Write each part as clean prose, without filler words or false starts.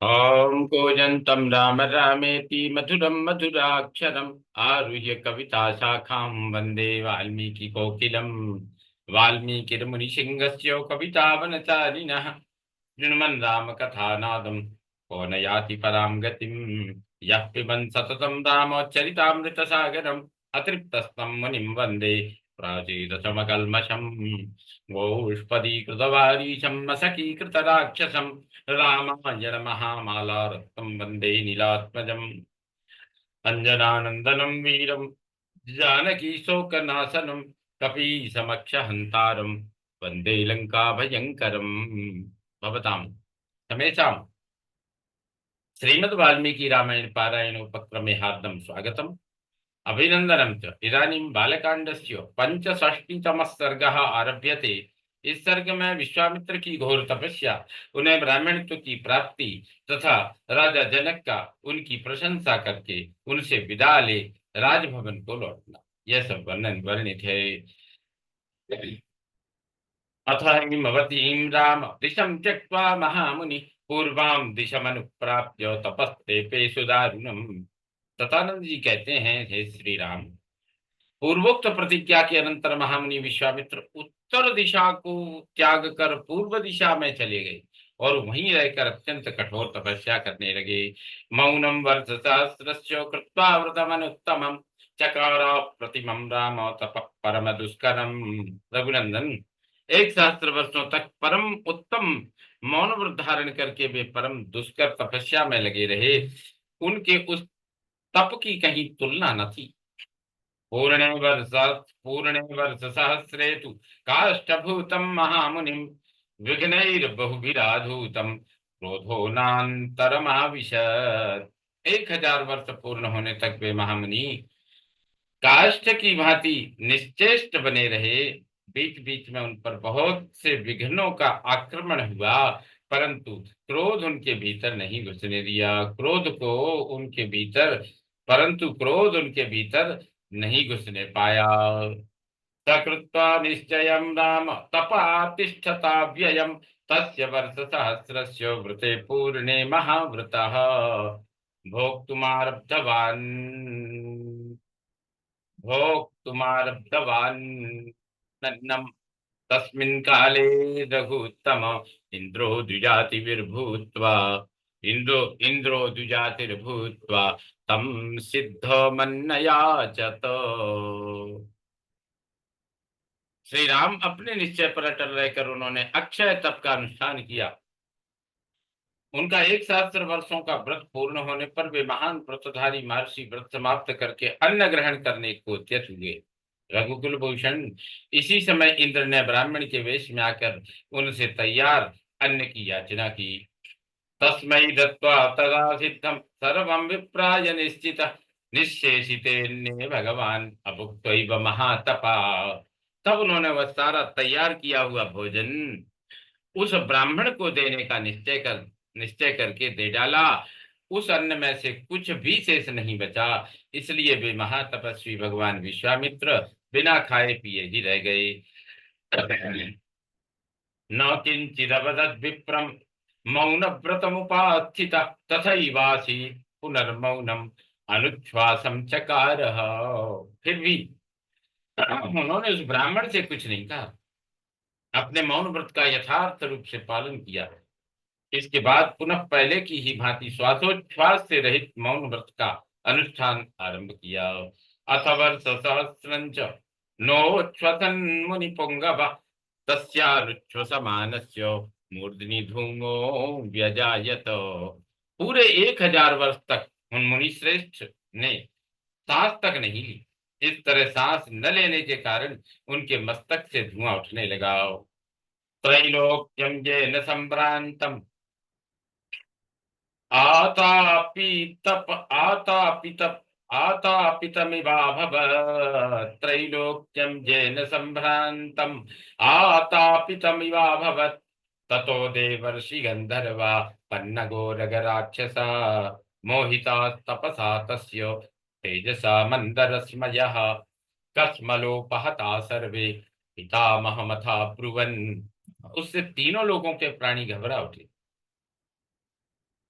ॐ कूजन्तं राम रामेति मधुरं मधुराक्षरम् आरुह्य कविताशाखां वन्दे वाल्मीकिकोकिलम्। वाल्मीकिर्मुनिसिंहस्य कवितावनचारिणः शृण्वन् रामकथानादं को न याति परां गतिम्। यः पिबन् सततं रामचरितामृतसागरम् अतृप्तस्तं मुनिं वन्दे प्राचीदशमकल्मषम्। गोष्पदीकृतवारीशं मशकीकृतराक्षसम् रामायण महामालारत्नं वन्दे नीलात्मजम्। अञ्जनानन्दनं वीरं जानकी शोकनाशनं कपीसमक्षहन्तारं वन्दे लङ्काभयङ्करम्। भवतां समेषां श्रीमद् वाल्मीकि रामायण पारायण उपक्रमे हार्दं स्वागतम् अभिनन्दनं च। इदानीं बालकांडस्य पंचषष्टितमः सर्गः आरभ्यते। इस सर्ग में विश्वामित्र की घोर तपस्या, उन्हें ब्राह्मणत्व की प्राप्ति तथा राजा जनक का उनकी प्रशंसा करके उनसे विदा ले राजभवन को लौटना, यह सब वर्णन वर्णित है। अथ हिमवतीं राम दिशं त्यक्त्वा महामुनि पूर्वां दिशमनुप्राप्य तपस्तेपे सुदारुणम्। तथानंद जी कहते हैं, हे श्री राम, पूर्वोक्त प्रतिज्ञा के अनंतर महामुनि विश्वामित्र उत्तर दिशा को त्याग कर पूर्व दिशा में चले गए और वहीं रहकर अत्यंत कठोर तपस्या करने लगे। मौनम वर्ष सहस्रस्य कृत्वा व्रतमनुत्तमं चकार प्रतिमं राम तपः परम दुष्करम। रघुनंदन, 1 सहस्त्र वर्षों तक परम उत्तम मौन व्रत धारण करके वे परम दुष्कर तपस्या में लगे रहे। उनके उस तप की कहीं तुलना न थी। पूर्णे वर्ष सहस्रे तु काष्ठभूतं महामुनिं विघ्नैर्बहुभिराधूतं क्रोधो नान्तरमाविशत्। 1000 वर्ष पूर्ण होने तक वे महामुनि काष्ठ की भांति निश्चेष्ट बने रहे। बीच बीच में उन पर बहुत से विघ्नों का आक्रमण हुआ, परंतु क्रोध उनके भीतर नहीं घुसने दिया। क्रोध उनके भीतर नहीं घुसने पाया। सकृत्वा निश्चयं राम तपातिष्ठता व्ययम् तस्य वर्ष सहस्रस्य व्रते पूर्णे महाव्रतः भोक्तुमारब्धवान् भोक्तुमारब्धवान् नन्नं तस्मिन् काले रघुत्तम इन्द्रो द्विजातिर्भूत्वा इन्द्रो द्विजातिर्भूत्वा तं सिद्धमन्नयाचत। श्री राम अपने निश्चय पर अटल रहकर उन्होंने अक्षय तप का अनुष्ठान किया। उनका 1 सहस्त्र वर्षों का व्रत पूर्ण होने पर वे महान व्रतधारी महर्षि व्रत समाप्त करके अन्न ग्रहण करने को उद्यत हुए। रघुकुल भूषण, इसी समय इंद्र ने ब्राह्मण के वेश में आकर उनसे तैयार अन्न की याचना की। तस्मै दत्वा तदा सिद्धं सर्वं विप्राय निश्चितः निश्शेषितेऽन्ये भगवान अभुक्त्वैव महातपा। तब उन्होंने वह सारा तैयार किया हुआ भोजन उस ब्राह्मण को देने का निश्चय करके दे डाला। उस अन्न में से कुछ भी शेष नहीं बचा, इसलिए वे महातपस्वी भगवान विश्वामित्र बिना खाए पिए ही रह गए। न किंचिदवदद् विप्रम मौन व्रतमुपास्थितः तथैवासी पुनर्मौनम अनुच्छ्वासम चकार। फिर भी उन्होंने उस ब्राह्मण से कुछ नहीं कहा, अपने मौन व्रत का यथार्थ रूप से पालन किया। इसके बाद पुनः पहले की ही भांति श्वासोच्छ्वास से रहित मौन व्रत का अनुष्ठान आरंभ किया। अथ वर्ष सहस्रंच नोच्छ्वसन मुनि पुंगव तस्यानुच्छ्वसमानस्य मूर्धनि धूमो व्यजायत। पूरे 1000 वर्ष तक उन मुनि श्रेष्ठ ने सांस तक नहीं ली। इस तरह सांस न लेने के कारण उनके मस्तक से धुआं उठने लगा। त्रैलोक्यं येन संभ्रांतम् आतापितमिवाभवत्। त्रैलोक्यं येन संभ्रान्तम् आतापितमिवाभवत्। ततो देवर्षि गन्धर्वा पन्नगोरगराक्षसा मोहिता तपसा तस्य तेजसा मन्दरस्मयः कस्मलोपहता सर्वे पितामहमथा ब्रुवन्। उससे तीनों लोगों के प्राणी घबरा उठे।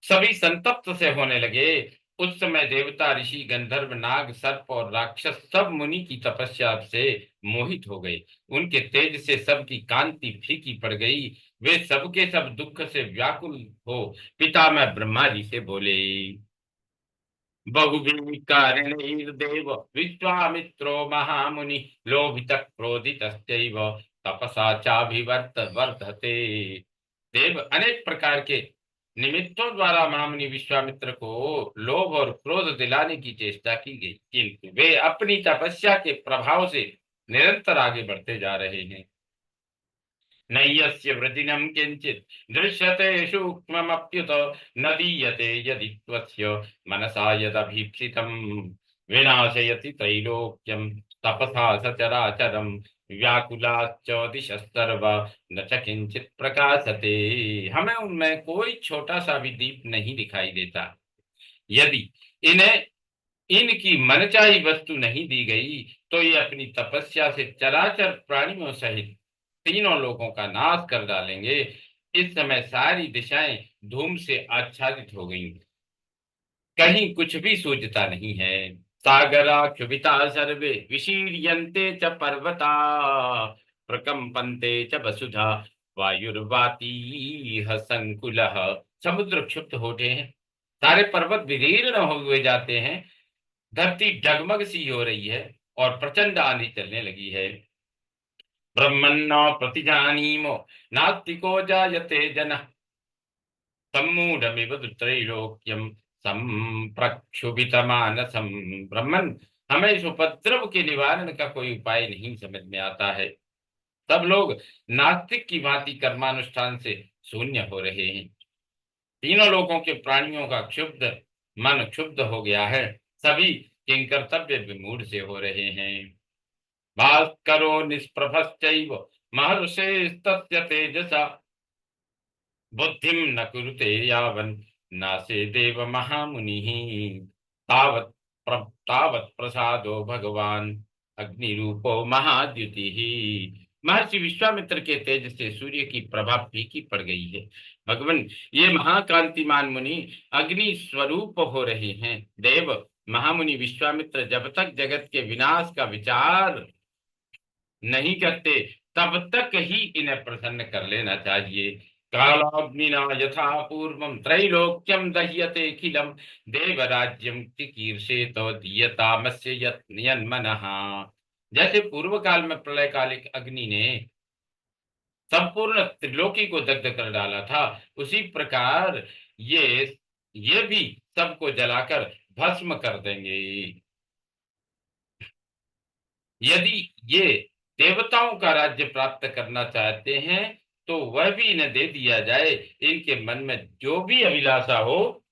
सभी संतप्त से होने लगे। उस समय देवता, ऋषि, गंधर्व, नाग, सर्प और राक्षस सब मुनि की तपस्या से मोहित हो गए। उनके तेज से सबकी कांति फीकी पड़ गई। वे सबके सब दुख से व्याकुल हो पितामह ब्रह्मा जी से बोले। बहुभिः कारणैर्देव विश्वामित्रो महामुनि लोभितः क्रोधितश्चैव तपसा चाभिवर्त वर्धते। देव अनेक प्रकार के निमित्तों द्वारा महामुनि विश्वामित्र को लोभ और क्रोध दिलाने की चेष्टा की गई, किंतु वे अपनी तपस्या के प्रभाव से निरंतर आगे बढ़ते जा रहे हैं। नैयस्य वृदिनं किंचित दृश्यते सूक्ष्ममप्युत न दीयते यदि त्वस्य मनसा यदभीप्सितं विनाशयति त्रैलोक्यं तपसा सचराचरं व्याकुलाश्च दिशः सर्वा न च किंचित प्रकाशते। हमें उनमें कोई छोटा सा भी दीप नहीं दिखाई देता। यदि इन्हें इनकी मनचाही वस्तु नहीं दी गई तो ये अपनी तपस्या से चराचर प्राणियों सहित तीनों लोगों का नाश कर डालेंगे। इस समय सारी दिशाएं धूम से आच्छादित हो गईं, कहीं कुछ भी सूझता नहीं है। सागरा क्षुभिता सर्वे विशीर्यन्ते च पर्वता प्रकम्पन्ते च वसुधा वायुर्वाती संकुलः। समुद्र क्षुब्ध होते हैं, सारे पर्वत विदीर्ण हुए जाते हैं, धरती डगमग सी हो रही है और प्रचंड आंधी चलने लगी है। ब्रह्मन्न प्रतिजानीमो नास्तिको जायते जनः सम्मूढ़मिव त्रैलोक्यं संप्रक्षुभितमानसं। ब्रह्मन, हमें इस उपद्रव के निवारण का कोई उपाय नहीं समझ में आता है। सब लोग नास्तिक की भांति कर्मानुष्ठान से शून्य हो रहे हैं। तीनों लोगों के प्राणियों का क्षुब्ध मन क्षुब्ध हो गया है। सभी किंकर्तव्य विमूढ़ से हो रहे हैं। भास्करो निष्प्रभश्चैव महर्षेस्तस्य तेजसा बुद्धिं न कुरुते यावन् नासे देव महामुनिः तावत् तावत् प्रसादो भगवान अग्निरूपो महाद्युतिः। महर्षि विश्वामित्र के तेज से सूर्य की प्रभा फीकी पड़ गई है। भगवान, ये महाकांतिमान मुनि अग्नि स्वरूप हो रहे हैं। देव, महामुनि विश्वामित्र जब तक जगत के विनाश का विचार नहीं करते तब तक ही इन्हें प्रसन्न कर लेना चाहिए। कालाग्निना यथा पूर्वं त्रैलोक्यं दह्यतेऽखिलं देवराज्यं चिकीर्षेत दीयतामस्य यन्मनः। जैसे पूर्व काल में प्रलयकालिक अग्नि ने संपूर्ण त्रिलोकी को दग्ध कर डाला था, उसी प्रकार ये ये भी सबको जलाकर भस्म कर देंगे। यदि ये देवताओं का राज्य प्राप्त करना चाहते हैं तो वह भी इन्हें दे दिया जाए। इनके मन में जो भी अभिलाषा हो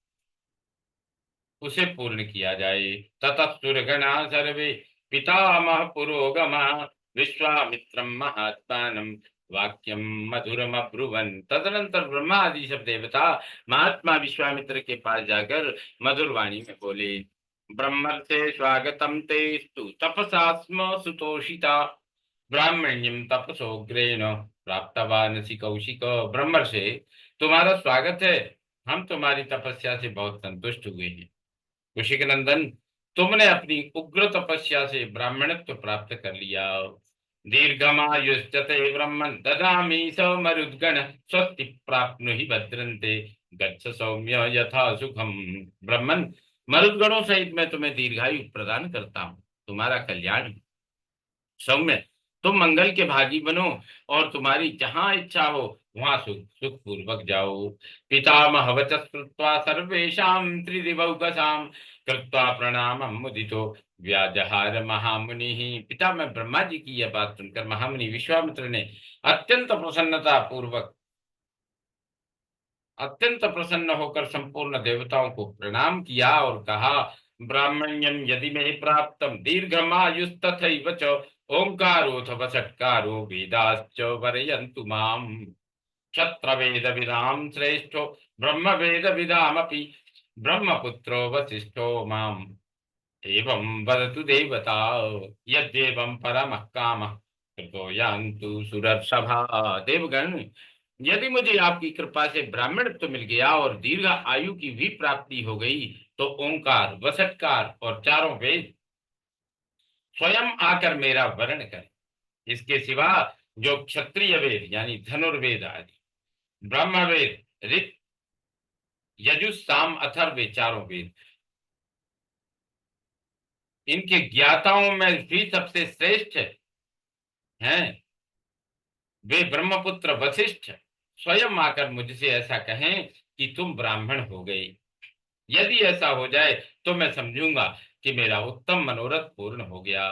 उसे पूर्ण किया जाए। ततः सर्वे पितामह पुरोगमा विश्वामित्रम महात्मानम वाक्यम मधुरम अब्रुवन। तदनंतर ब्रह्मा आदि सब देवता महात्मा विश्वामित्र के पास जाकर मधुर वाणी में बोले। ब्रह्मर्षे स्वागतम ते स्तु तपसा स्म सुतोषिता ब्राह्मण्यम तपसोग्रेण प्राप्तवानसि कौशिक। ब्रह्मर्षे, तुम्हारा स्वागत है। हम तुम्हारी तपस्या से बहुत संतुष्ट हुए हैं। ऋषिक नंदन, तुमने अपनी उग्र तपस्या से ब्राह्मणत्व प्राप्त कर लिया। दीर्घमायुश्चते ब्रह्मन् ददामि स मरुद्गण स्वस्ति प्राप्नुहि भद्रन्ते गच्छ सौम्य यथा सुखम। ब्रह्मन, मरुद्गणों सहित मैं तुम्हें दीर्घायु प्रदान करता हूँ। तुम्हारा कल्याण हो। सौम्य, तुम मंगल के भागी बनो और तुम्हारी जहां इच्छा हो वहां सुख पूर्वक जाओ। पितामह वचः श्रुत्वा सर्वेषां त्रिदिवौकसां कृत्वा प्रणामं मुदितो व्याजहार महामुनि। पितामह ब्रह्मा जी की यह बात सुनकर महामुनि विश्वामित्र ने अत्यंत प्रसन्नता पूर्वक अत्यंत प्रसन्न होकर संपूर्ण देवताओं को प्रणाम किया और कहा। ब्राह्मण्यम यदि मे प्राप्तम दीर्घमायुस्तथैव च ओंकारोऽथ वषट्कारो वेदाश्च वरयन्तु माम्। क्षत्रवेदविदां श्रेष्ठो ब्रह्मवेदविदामपि ब्रह्मपुत्रो वसिष्ठो माम् एवं वदतु देवता यद्येवं परमः कामः कृतो यान्तु सुरर्षभा। देवगण, यदि मुझे आपकी कृपा से ब्राह्मणत्व मिल गया और दीर्घ आयु की भी प्राप्ति हो गई तो ओंकार, वसटकार और चारों वेद स्वयं आकर मेरा वर्ण करें। इसके सिवा जो क्षत्रिय वेद यानी धनुर्वेद आदि, ब्रह्मवेद, ऋक, यजुः, साम, अथर्व ये चारों वेद, इनके ज्ञाताओं में भी सबसे श्रेष्ठ हैं वे ब्रह्मपुत्र वशिष्ठ स्वयं आकर मुझसे ऐसा कहें कि तुम ब्राह्मण हो गए। यदि ऐसा हो जाए तो मैं समझूंगा कि मेरा उत्तम मनोरथ पूर्ण हो गया।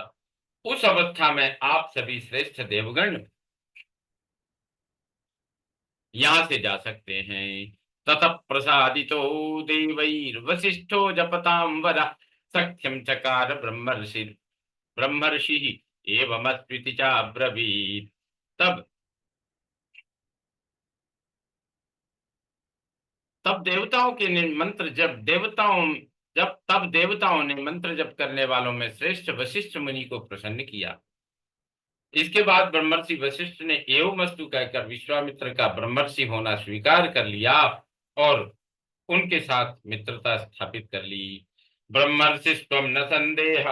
उस अवस्था में आप सभी श्रेष्ठ देवगण यहाँ से जा सकते हैं। ततः प्रसादितो देवैर्वसिष्ठो जपतां वद सख्यं चकार ब्रह्मर्षि एवमस्विति चाब्रवीत्। तब तब देवताओं के ने मंत्र जब देवताओं जब तब देवताओं ने मंत्र जप करने वालों में श्रेष्ठ वशिष्ठ मुनि को प्रसन्न किया। इसके बाद ब्रह्मर्षि वशिष्ठ ने एवमस्तु कहकर विश्वामित्र का ब्रह्मर्षि होना स्वीकार कर लिया और उनके साथ मित्रता स्थापित कर ली। ब्रह्मर्षिस्त्वं न संदेह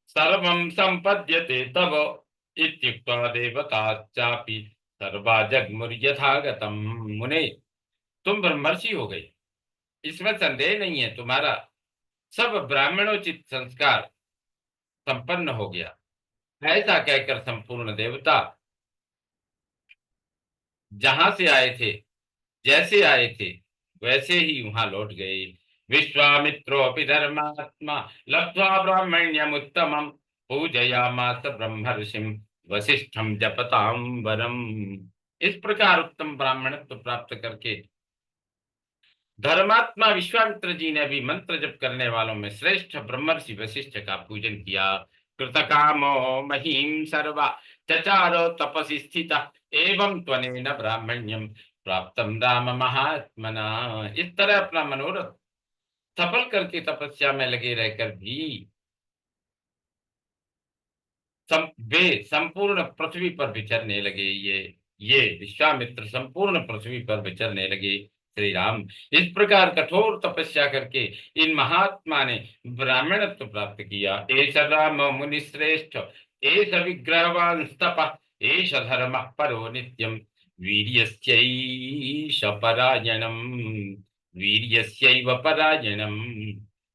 सर्वं संपद्यते तव इत्युक्त्वा देवताश्चापि सर्वा जगमुर्यथागतम्। मुने, तुम ब्रह्मर्षि हो गए, इसमें संदेह नहीं है। तुम्हारा सब ब्राह्मणोचित संस्कार संपन्न हो गया। ऐसा कहकर संपूर्ण देवता जहां से आए थे, जैसे आए थे वैसे ही वहां लौट गए। विश्वामित्रोऽपि धर्मात्मा लब्ध्वा ब्राह्मण्यमुत्तमम् पूजयामास ब्रह्मर्षिं वसिष्ठं जपतां वरम्। इस प्रकार उत्तम ब्राह्मणत्व प्राप्त करके धर्मात्मा विश्वामित्र जी ने भी मंत्र जप करने वालों में श्रेष्ठ ब्रह्मर्षि वशिष्ठ का पूजन किया। कृतकामो महीम सर्वा चचारो तपसि स्थिता एवं त्वनेन ब्राह्मण्यम प्राप्तम राम महात्मना। इस तरह अपना मनोरथ सफल करके तपस्या में लगे रहकर भी वे संपूर्ण पृथ्वी पर विचरने लगे। ये विश्वामित्र संपूर्ण पृथ्वी पर विचरने लगे। श्री राम इस प्रकार कठोर तपस्या करके इन महात्मा ने ब्राह्मणत्व प्राप्त किया। एष राम मुनि श्रेष्ठ एष विग्रहवान तपः एष धर्म परो नित्यम वीर्यस्यैष परायणम वीर्यस्यैव परायणम।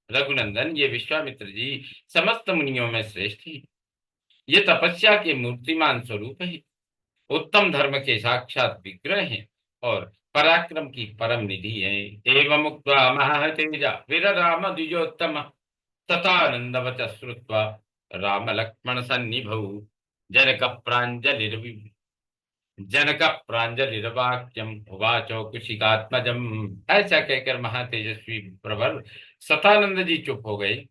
रघुनंदन, ये विश्वामित्र जी समस्त मुनियों में श्रेष्ठ ही, ये तपस्या के मूर्तिमान स्वरूप है, उत्तम धर्म के साक्षात विग्रह हैं और पराक्रम की परम निधि है। एवं उक्त्वा महातेजा वीरराम द्विजोत्तम तथानंदवच श्रुत्वा राम लक्ष्मण सन्निभौ जनक प्राञ्जलिर्वि जनक प्राञ्जलिर्वाक्यम उवाचो कुशिकात्मजम। ऐसा कहकर महातेजस्वी प्रवर सतानंद जी चुप हो गए।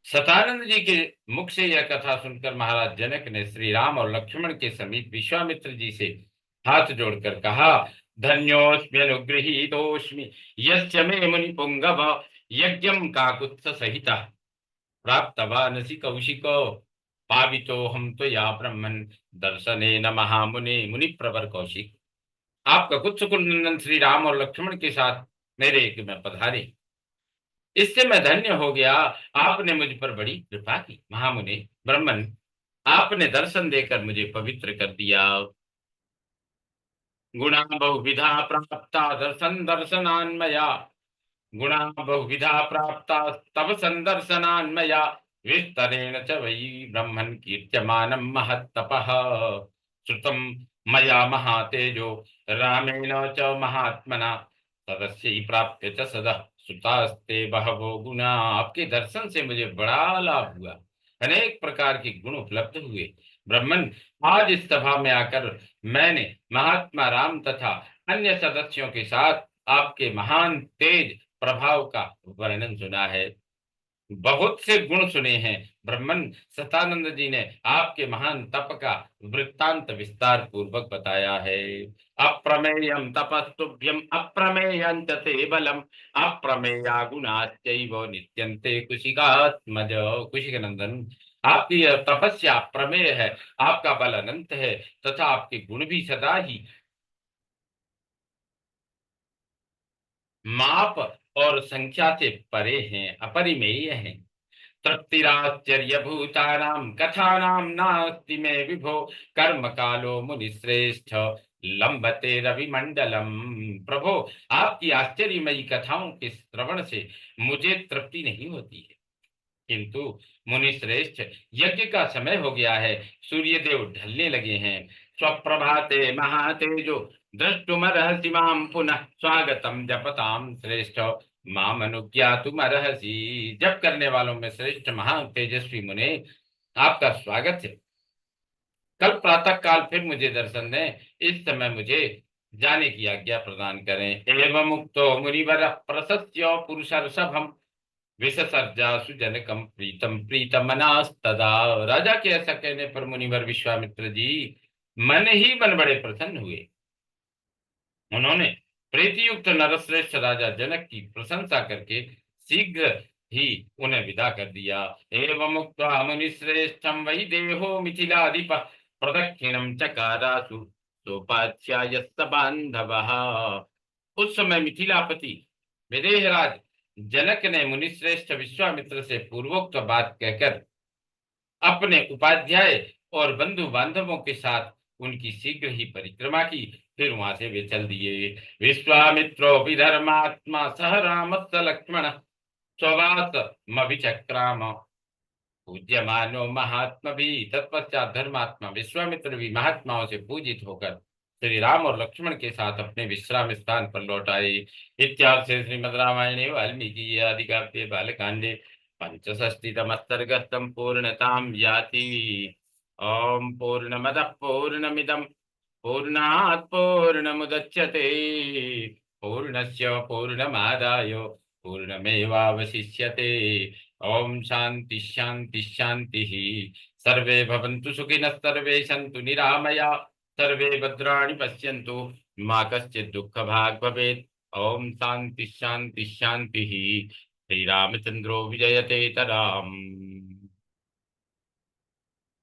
सतानंद जी के मुख से यह कथा सुनकर महाराज जनक ने श्री राम और लक्ष्मण के समीप विश्वामित्र जी से हाथ जोड़कर कहा, धन्योस्मि अनुगृहीतोस्मि यस्य मे मुनि पुंगव यज्ञम काकुत्स सहिता प्राप्तवानसि कौशिको पावितो हम तो या ब्रह्मन दर्शनेन महामुने। मुनि प्रवर कौशिक, आप ककुत्स कुलनंदन श्री राम और लक्ष्मण के साथ मेरे यज्ञ में पधारे, इससे मैं धन्य हो गया। आपने मुझ पर बड़ी कृपा की। महामुने ब्रह्मन, आपने दर्शन देकर मुझे पवित्र कर दिया। गुणा बहुविधा प्राप्ता दर्शन दर्शनान्मया गुणा बहुविधा प्राप्ता तव संदर्शनान्मया विस्तरेण च वै ब्रह्मन् कीर्त्यमानं महत्तपः श्रुतं मया महातेजो रामेण च महात्मना तदस्यै प्राप्य च सदा सुतास्ते बहवो गुणा। आपके दर्शन से मुझे बड़ा लाभ हुआ, अनेक प्रकार के गुण उपलब्ध हुए। ब्रह्मन, आज इस सभा में आकर मैंने महात्मा राम तथा अन्य सदस्यों के साथ आपके महान तेज प्रभाव का वर्णन सुना है, बहुत से गुण सुने हैं। ब्रह्मन, सतानंद जी ने आपके महान तप का वृत्तांत विस्तार पूर्वक बताया है। अप्रमेयम तपस्तुभ्यम अप्रमेयं च ते बलम अप्रमेया गुणाश्चैव नित्यन्ते कुशिकात्मज। कुशिक नंदन, आपकी यह तपस्या प्रमेय है, आपका बल अनंत है तथा आपके गुण भी सदा ही माप और संख्या से परे हैं, अपरिमेय हैं। तृप्तिराश्चर्य भूतानाम कथानाम नास्ति मे विभो, कर्म कालो मुनिश्रेष्ठ लंबते रविमंडलम। प्रभो, आपकी आश्चर्यमयी कथाओं के श्रवण से मुझे तृप्ति नहीं होती है, किंतु मुनि श्रेष्ठ, यज्ञ का समय हो गया है, सूर्य देव ढलने लगे हैं। स्वप्रभाते महातेजो द्रष्टुमर्हसि माम पुनः, स्वागतम जपताम श्रेष्ठ माम अनुज्ञातुमर्हसि। जप करने वालों में श्रेष्ठ महान तेजस्वी मुने, आपका स्वागत है। कल प्रातः काल फिर मुझे दर्शन दें, इस समय मुझे जाने की आज्ञा प्रदान करें। एवं मुक्तो मुनिवर प्रसस्य पुरुषर्षभम विससर्जासु जनकम प्रीतम प्रीतमनास्तदा। राजा के ऐसा कहने पर मुनिवर विश्वामित्र जी मन ही मन बड़े प्रसन्न हुए। उन्होंने प्रीतियुक्त नरश्रेष्ठ राजा जनक की प्रशंसा करके शीघ्र ही उन्हें विदा कर दिया। एवं मुक्त्वा मुनिश्रेष्ठं वै देहो मिथिलाधिप प्रदक्षिणं चकारासु सोपाध्यायस्त बांधवः। उस समय मिथिलापति विदेहराज जनक ने मुनिश्रेष्ठ विश्वामित्र से पूर्वोक्त बात कहकर अपने उपाध्याय और बंधु बांधवों के साथ उनकी शीघ्र ही परिक्रमा की, फिर वहां से वे चल दिए। विश्वामित्रो विधर्मात्मा सह राम लक्ष्मण स्ववास मभिचक्राम पूज्यमानो महात्मा भी। तत्पश्चात धर्मात्मा विश्वामित्र भी महात्माओं से पूजित होकर श्री राम और लक्ष्मण के साथ अपने विश्राम स्थान पर लौट आए। इत्यादि से श्रीमद् रामायणे वाल्मीकि आदि काव्ये बालकांडे पंचषष्टितमस्तर्गस्तम पूर्णतां याति। ओम पूर्णमद पूर्णमिदम पूर्णात् पूर्णमुदच्यते पूर्णस्य पूर्णमादाय पूर्णमेवावशिष्यते। ओम शांति शांति शांति। सर्वे भवन्तु सुखिनः, सर्वे सन्तु निरामया, सर्वे भद्राणि पश्यन्तु, मा कश्चित् दुःखभाग् भवेत्। ओम शांति शांति शांति। श्री रामचंद्रो विजयते तराम।